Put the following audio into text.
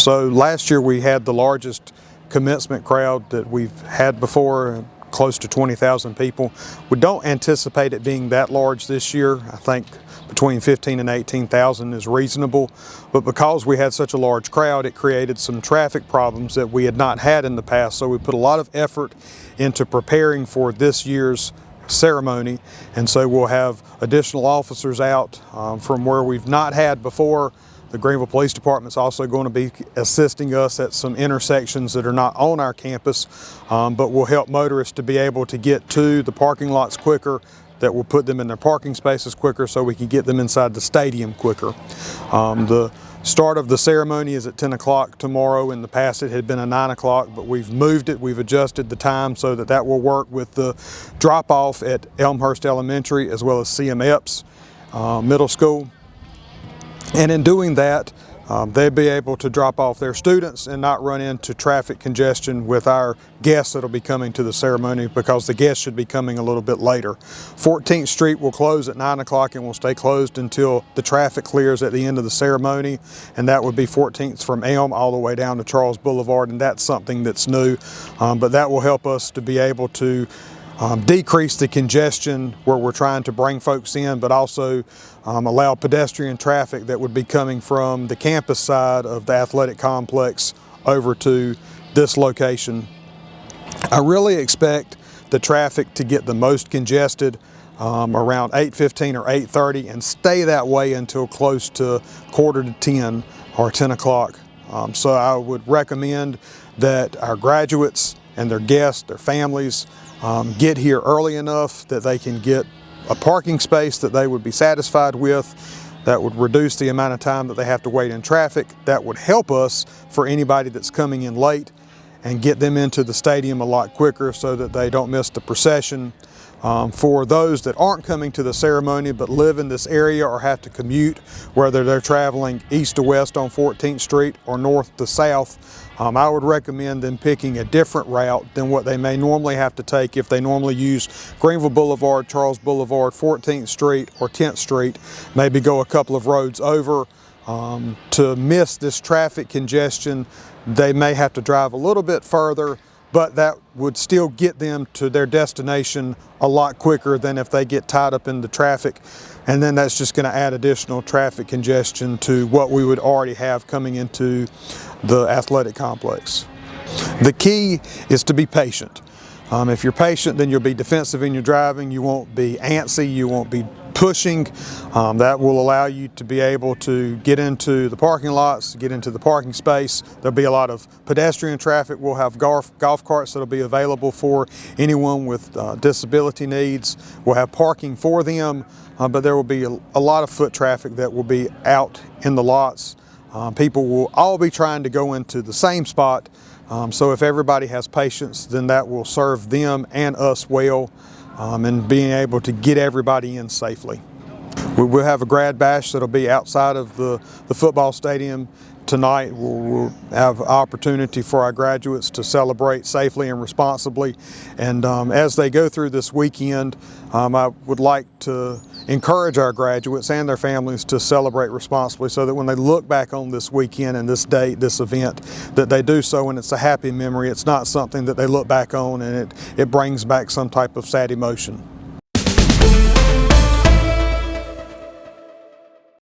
So last year we had the largest commencement crowd that we've had before, close to 20,000 people. We don't anticipate it being that large this year. I think between 15 and 18,000 is reasonable, but because we had such a large crowd, it created some traffic problems that we had not had in the past. So we put a lot of effort into preparing for this year's ceremony, and so we'll have additional officers out from where we've not had before. The Greenville Police Department is also going to be assisting us at some intersections that are not on our campus, but will help motorists to be able to get to the parking lots quicker. That will put them in their parking spaces quicker so we can get them inside the stadium quicker. The start of the ceremony is at 10 o'clock tomorrow. In the past it had been at 9 o'clock, but we've moved it, we've adjusted the time so that that will work with the drop-off at Elmhurst Elementary as well as CM Epps Middle School. And in doing that, they'll be able to drop off their students and not run into traffic congestion with our guests that'll be coming to the ceremony, because the guests should be coming a little bit later. 14th Street will close at 9 o'clock and will stay closed until the traffic clears at the end of the ceremony, and that would be 14th from Elm all the way down to Charles Boulevard, and that's something that's new, but that will help us to be able to decrease the congestion where we're trying to bring folks in, but also allow pedestrian traffic that would be coming from the campus side of the athletic complex over to this location. I really expect the traffic to get the most congested around 8:15 or 8:30 and stay that way until close to 9:45 or 10 o'clock. So I would recommend that our graduates and their guests, their families, get here early enough that they can get a parking space that they would be satisfied with. That would reduce the amount of time that they have to wait in traffic. That would help us for anybody that's coming in late and get them into the stadium a lot quicker so that they don't miss the procession. For those that aren't coming to the ceremony but live in this area or have to commute, whether they're traveling east to west on 14th Street or north to south, I would recommend them picking a different route than what they may normally have to take if they normally use Greenville Boulevard, Charles Boulevard, 14th Street or 10th Street. Maybe go a couple of roads over. To miss this traffic congestion, they may have to drive a little bit further, but that would still get them to their destination a lot quicker than if they get tied up in the traffic. And then that's just going to add additional traffic congestion to what we would already have coming into the athletic complex. The key is to be patient. If you're patient, then you'll be defensive in your driving. You won't be antsy, you won't be pushing. That will allow you to be able to get into the parking lots, get into the parking space. There'll be a lot of pedestrian traffic. We'll have golf carts that'll be available for anyone with disability needs. We'll have parking for them, but there will be a lot of foot traffic that will be out in the lots. People will all be trying to go into the same spot. So if everybody has patience, then that will serve them and us well, and being able to get everybody in safely. We will have a grad bash that'll be outside of the football stadium tonight. We'll have opportunity for our graduates to celebrate safely and responsibly. And as they go through this weekend, I would like to encourage our graduates and their families to celebrate responsibly, so that when they look back on this weekend and this date, this event, that they do so and it's a happy memory. It's not something that they look back on and it brings back some type of sad emotion.